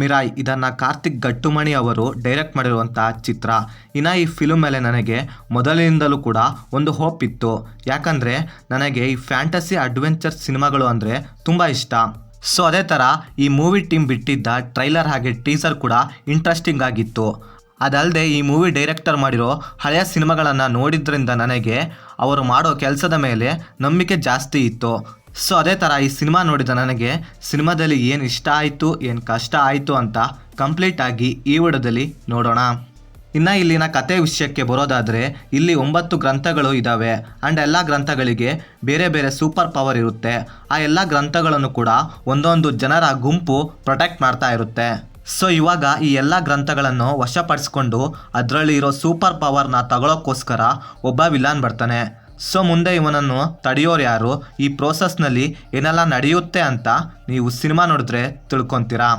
ಮಿರಾಯ್ ಇದನ್ನು ಕಾರ್ತಿಕ್ ಗಟ್ಟುಮಣಿ ಅವರು ಡೈರೆಕ್ಟ್ ಮಾಡಿರುವಂಥ ಚಿತ್ರ. ಇನ್ನು ಈ ಫಿಲ್ಮ್ ಮೇಲೆ ನನಗೆ ಮೊದಲಿನಿಂದಲೂ ಕೂಡ ಒಂದು ಹೋಪ್ ಇತ್ತು. ಯಾಕಂದರೆ ನನಗೆ ಈ ಫ್ಯಾಂಟಸಿ ಅಡ್ವೆಂಚರ್ ಸಿನಿಮಾಗಳು ಅಂದರೆ ತುಂಬ ಇಷ್ಟ. ಸೊ ಅದೇ ಥರ ಈ ಮೂವಿ ಟೀಮ್ ಬಿಟ್ಟಿದ್ದ ಟ್ರೈಲರ್ ಹಾಗೆ ಟೀಸರ್ ಕೂಡ ಇಂಟ್ರೆಸ್ಟಿಂಗ್ ಆಗಿತ್ತು. ಅದಲ್ಲದೆ ಈ ಮೂವಿ ಡೈರೆಕ್ಟರ್ ಮಾಡಿರೋ ಹಳೆಯ ಸಿನಿಮಾಗಳನ್ನು ನೋಡಿದ್ರಿಂದ ನನಗೆ ಅವರು ಮಾಡೋ ಕೆಲಸದ ಮೇಲೆ ನಂಬಿಕೆ ಜಾಸ್ತಿ ಇತ್ತು. ಸೊ ಅದೇ ಥರ ಈ ಸಿನಿಮಾ ನೋಡಿದ ನನಗೆ ಸಿನಿಮಾದಲ್ಲಿ ಏನು ಇಷ್ಟ ಆಯಿತು ಏನು ಕಷ್ಟ ಆಯಿತು ಅಂತ ಕಂಪ್ಲೀಟಾಗಿ ಈ ವಿಡಿಯೋದಲ್ಲಿ ನೋಡೋಣ. ಇನ್ನು ಇಲ್ಲಿನ ಕತೆ ವಿಷಯಕ್ಕೆ ಬರೋದಾದರೆ ಇಲ್ಲಿ 9 ಗ್ರಂಥಗಳು ಇದ್ದಾವೆ. ಆ್ಯಂಡ್ ಎಲ್ಲ ಗ್ರಂಥಗಳಿಗೆ ಬೇರೆ ಬೇರೆ ಸೂಪರ್ ಪವರ್ ಇರುತ್ತೆ. ಆ ಎಲ್ಲ ಗ್ರಂಥಗಳನ್ನು ಕೂಡ ಒಂದೊಂದು ಜನರ ಗುಂಪು ಪ್ರೊಟೆಕ್ಟ್ ಮಾಡ್ತಾ ಇರುತ್ತೆ. ಸೊ ಇವಾಗ ಈ ಎಲ್ಲ ಗ್ರಂಥಗಳನ್ನು ವಶಪಡಿಸ್ಕೊಂಡು ಅದರಲ್ಲಿ ಇರೋ ಸೂಪರ್ ಪವರ್ನ ತಗೊಳ್ಳೋಕ್ಕೋಸ್ಕರ ಒಬ್ಬ ವಿಲನ್ ಬರ್ತಾನೆ. ಸೊ ಮುಂದೆ ಇವನನ್ನು ತಡೆಯೋರು ಯಾರು, ಈ ಪ್ರೋಸೆಸ್ನಲ್ಲಿ ಏನೆಲ್ಲ ನಡೆಯುತ್ತೆ ಅಂತ ನೀವು ಸಿನಿಮಾ ನೋಡಿದ್ರೆ ತಿಳ್ಕೊತೀರಾ.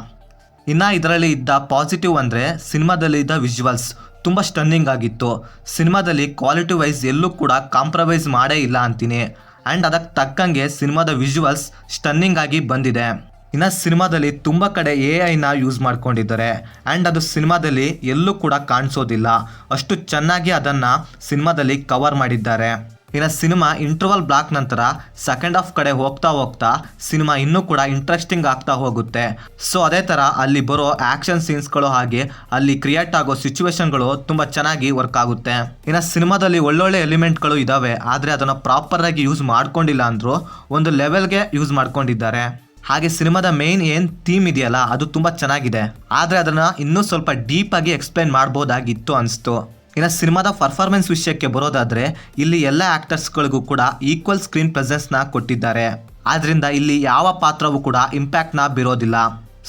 ಇನ್ನು ಇದರಲ್ಲಿ ಇದ್ದ ಪಾಸಿಟಿವ್ ಅಂದರೆ ಸಿನಿಮಾದಲ್ಲಿ ಇದ್ದ ವಿಜುವಲ್ಸ್ ತುಂಬ ಸ್ಟನ್ನಿಂಗ್ ಆಗಿತ್ತು. ಸಿನಿಮಾದಲ್ಲಿ ಕ್ವಾಲಿಟಿ ವೈಸ್ ಎಲ್ಲೂ ಕೂಡ ಕಾಂಪ್ರಮೈಸ್ ಮಾಡೇ ಇಲ್ಲ ಅಂತೀನಿ. ಆ್ಯಂಡ್ ಅದಕ್ಕೆ ತಕ್ಕಂಗೆ ಸಿನಿಮಾದ ವಿಜುವಲ್ಸ್ ಸ್ಟನ್ನಿಂಗ್ ಆಗಿ ಬಂದಿದೆ. ಇನ್ನು ಸಿನಿಮಾದಲ್ಲಿ ತುಂಬ ಕಡೆ AI ಯೂಸ್ ಮಾಡ್ಕೊಂಡಿದ್ದಾರೆ. ಆ್ಯಂಡ್ ಅದು ಸಿನಿಮಾದಲ್ಲಿ ಎಲ್ಲೂ ಕೂಡ ಕಾಣಿಸೋದಿಲ್ಲ. ಅಷ್ಟು ಚೆನ್ನಾಗಿ ಅದನ್ನು ಸಿನಿಮಾದಲ್ಲಿ ಕವರ್ ಮಾಡಿದ್ದಾರೆ. ಇನ್ನು ಸಿನಿಮಾ ಇಂಟರ್ವಲ್ ಬ್ಲಾಕ್ ನಂತರ ಸೆಕೆಂಡ್ ಹಾಫ್ ಕಡೆ ಹೋಗ್ತಾ ಹೋಗ್ತಾ ಸಿನಿಮಾ ಇನ್ನೂ ಕೂಡ ಇಂಟ್ರೆಸ್ಟಿಂಗ್ ಆಗ್ತಾ ಹೋಗುತ್ತೆ. ಸೊ ಅದೇ ಥರ ಅಲ್ಲಿ ಬರೋ ಆ್ಯಕ್ಷನ್ ಸೀನ್ಸ್ಗಳು ಹಾಗೆ ಅಲ್ಲಿ ಕ್ರಿಯೇಟ್ ಆಗೋ ಸಿಚುವೇಶನ್ಗಳು ತುಂಬ ಚೆನ್ನಾಗಿ ವರ್ಕ್ ಆಗುತ್ತೆ. ಇನ್ನು ಸಿನಿಮಾದಲ್ಲಿ ಒಳ್ಳೊಳ್ಳೆ ಎಲಿಮೆಂಟ್ಗಳು ಇದ್ದಾವೆ, ಆದರೆ ಅದನ್ನು ಪ್ರಾಪರಾಗಿ ಯೂಸ್ ಮಾಡ್ಕೊಂಡಿಲ್ಲ ಅಂದರೂ ಒಂದು ಲೆವೆಲ್ಗೆ ಯೂಸ್ ಮಾಡ್ಕೊಂಡಿದ್ದಾರೆ. ಹಾಗೆ ಸಿನಿಮಾದ ಮೇನ್ ಏನು ಥೀಮ್ ಇದೆಯಲ್ಲ ಅದು ತುಂಬ ಚೆನ್ನಾಗಿದೆ, ಆದರೆ ಅದನ್ನು ಇನ್ನೂ ಸ್ವಲ್ಪ ಡೀಪಾಗಿ ಎಕ್ಸ್ಪ್ಲೈನ್ ಮಾಡ್ಬೋದಾಗಿತ್ತು ಅನಿಸ್ತು. ಇನ್ನು ಸಿನಿಮಾದ ಪರ್ಫಾರ್ಮೆನ್ಸ್ ವಿಷಯಕ್ಕೆ ಬರೋದಾದರೆ ಇಲ್ಲಿ ಎಲ್ಲ ಆ್ಯಕ್ಟರ್ಸ್ಗಳಿಗೂ ಕೂಡ ಈಕ್ವಲ್ ಸ್ಕ್ರೀನ್ ಪ್ರೆಸೆನ್ಸ್ನ ಕೊಟ್ಟಿದ್ದಾರೆ. ಆದ್ದರಿಂದ ಇಲ್ಲಿ ಯಾವ ಪಾತ್ರವೂ ಕೂಡ ಇಂಪ್ಯಾಕ್ಟ್ನ ಬೀರೋದಿಲ್ಲ.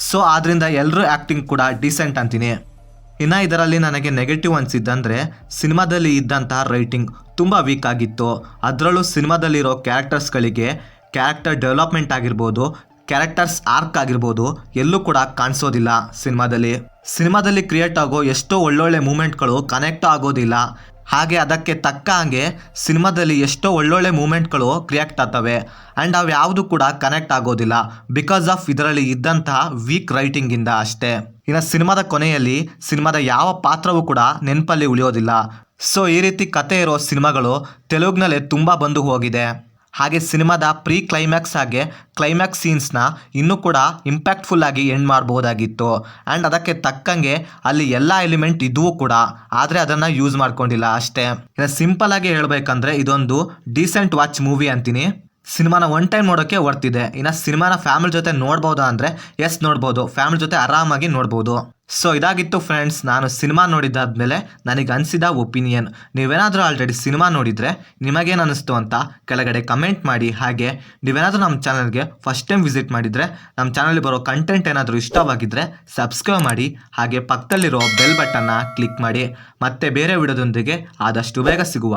ಸೊ ಆದ್ದರಿಂದ ಎಲ್ಲರೂ ಆ್ಯಕ್ಟಿಂಗ್ ಕೂಡ ಡೀಸೆಂಟ್ ಅಂತೀನಿ. ಇನ್ನು ಇದರಲ್ಲಿ ನನಗೆ ನೆಗೆಟಿವ್ ಅನಿಸಿದ್ದಂದರೆ ಸಿನಿಮಾದಲ್ಲಿ ಇದ್ದಂತಹ ರೈಟಿಂಗ್ ತುಂಬ ವೀಕ್ ಆಗಿತ್ತು. ಅದರಲ್ಲೂ ಸಿನಿಮಾದಲ್ಲಿರೋ ಕ್ಯಾರೆಕ್ಟರ್ಸ್ಗಳಿಗೆ ಕ್ಯಾರೆಕ್ಟರ್ ಡೆವಲಪ್ಮೆಂಟ್ ಆಗಿರ್ಬೋದು, ಕ್ಯಾರೆಕ್ಟರ್ಸ್ ಆರ್ಕ್ ಆಗಿರ್ಬೋದು ಎಲ್ಲೂ ಕೂಡ ಕಾಣಿಸೋದಿಲ್ಲ. ಸಿನಿಮಾದಲ್ಲಿ ಕ್ರಿಯೇಟ್ ಆಗೋ ಎಷ್ಟೋ ಒಳ್ಳೊಳ್ಳೆ ಮೂಮೆಂಟ್ಗಳು ಕನೆಕ್ಟ್ ಆಗೋದಿಲ್ಲ. ಹಾಗೆ ಅದಕ್ಕೆ ತಕ್ಕ ಹಾಗೆ ಸಿನಿಮಾದಲ್ಲಿ ಎಷ್ಟೋ ಒಳ್ಳೊಳ್ಳೆ ಮೂಮೆಂಟ್ಗಳು ಕ್ರಿಯೇಟ್ ಆಗ್ತವೆ. ಆ್ಯಂಡ್ ಅವು ಯಾವುದು ಕೂಡ ಕನೆಕ್ಟ್ ಆಗೋದಿಲ್ಲ ಬಿಕಾಸ್ ಆಫ್ ಇದರಲ್ಲಿ ಇದ್ದಂತಹ ವೀಕ್ ರೈಟಿಂಗಿಂದ ಅಷ್ಟೇ. ಇನ್ನು ಸಿನಿಮಾದ ಕೊನೆಯಲ್ಲಿ ಸಿನಿಮಾದ ಯಾವ ಪಾತ್ರವೂ ಕೂಡ ನೆನಪಲ್ಲಿ ಉಳಿಯೋದಿಲ್ಲ. ಸೊ ಈ ರೀತಿ ಕತೆ ಇರೋ ಸಿನಿಮಾಗಳು ತೆಲುಗಿನಲ್ಲೇ ತುಂಬ ಬಂದು ಹೋಗಿದೆ. ಹಾಗೆ ಸಿನಿಮಾದ ಪ್ರೀ ಕ್ಲೈಮ್ಯಾಕ್ಸ್ ಹಾಗೆ ಕ್ಲೈಮ್ಯಾಕ್ಸ್ ಸೀನ್ಸ್ನ ಇನ್ನೂ ಕೂಡ ಇಂಪ್ಯಾಕ್ಟ್ಫುಲ್ ಆಗಿ ಎಂಡ್ ಮಾಡ್ಬೋದಾಗಿತ್ತು. ಆ್ಯಂಡ್ ಅದಕ್ಕೆ ತಕ್ಕಂಗೆ ಅಲ್ಲಿ ಎಲ್ಲ ಎಲಿಮೆಂಟ್ ಇದ್ವೂ ಕೂಡ, ಆದರೆ ಅದನ್ನು ಯೂಸ್ ಮಾಡ್ಕೊಂಡಿಲ್ಲ ಅಷ್ಟೇ. ಇನ್ನು ಸಿಂಪಲ್ ಆಗಿ ಹೇಳಬೇಕಂದ್ರೆ ಇದೊಂದು ಡೀಸೆಂಟ್ ವಾಚ್ ಮೂವಿ ಅಂತೀನಿ. ಸಿನಿಮಾನ ಒನ್ ಟೈಮ್ ನೋಡೋಕ್ಕೆ ವರ್ತಿದೆ. ಇನ್ನು ಸಿನಿಮಾನ ಫ್ಯಾಮಿಲಿ ಜೊತೆ ನೋಡ್ಬೋದಾ ಅಂದರೆ ಎಸ್ ನೋಡ್ಬೋದು, ಫ್ಯಾಮಿಲಿ ಜೊತೆ ಆರಾಮಾಗಿ ನೋಡ್ಬೋದು. ಸೊ ಇದಾಗಿತ್ತು ಫ್ರೆಂಡ್ಸ್ ನಾನು ಸಿನಿಮಾ ನೋಡಿದ್ದಾದ್ಮೇಲೆ ನನಗೆ ಅನಿಸಿದ ಒಪಿನಿಯನ್. ನೀವೇನಾದರೂ ಆಲ್ರೆಡಿ ಸಿನಿಮಾ ನೋಡಿದರೆ ನಿಮಗೇನು ಅನ್ನಿಸ್ತು ಅಂತ ಕೆಳಗಡೆ ಕಮೆಂಟ್ ಮಾಡಿ. ಹಾಗೆ ನೀವೇನಾದರೂ ನಮ್ಮ ಚಾನಲ್ಗೆ ಫಸ್ಟ್ ಟೈಮ್ ವಿಸಿಟ್ ಮಾಡಿದರೆ ನಮ್ಮ ಚಾನಲ್ಗೆ ಬರೋ ಕಂಟೆಂಟ್ ಏನಾದರೂ ಇಷ್ಟವಾಗಿದ್ದರೆ ಸಬ್ಸ್ಕ್ರೈಬ್ ಮಾಡಿ. ಹಾಗೆ ಪಕ್ಕದಲ್ಲಿರೋ ಬೆಲ್ ಬಟನ್ನ ಕ್ಲಿಕ್ ಮಾಡಿ. ಮತ್ತೆ ಬೇರೆ ವಿಡಿಯೋದೊಂದಿಗೆ ಆದಷ್ಟು ಬೇಗ ಸಿಗುವ.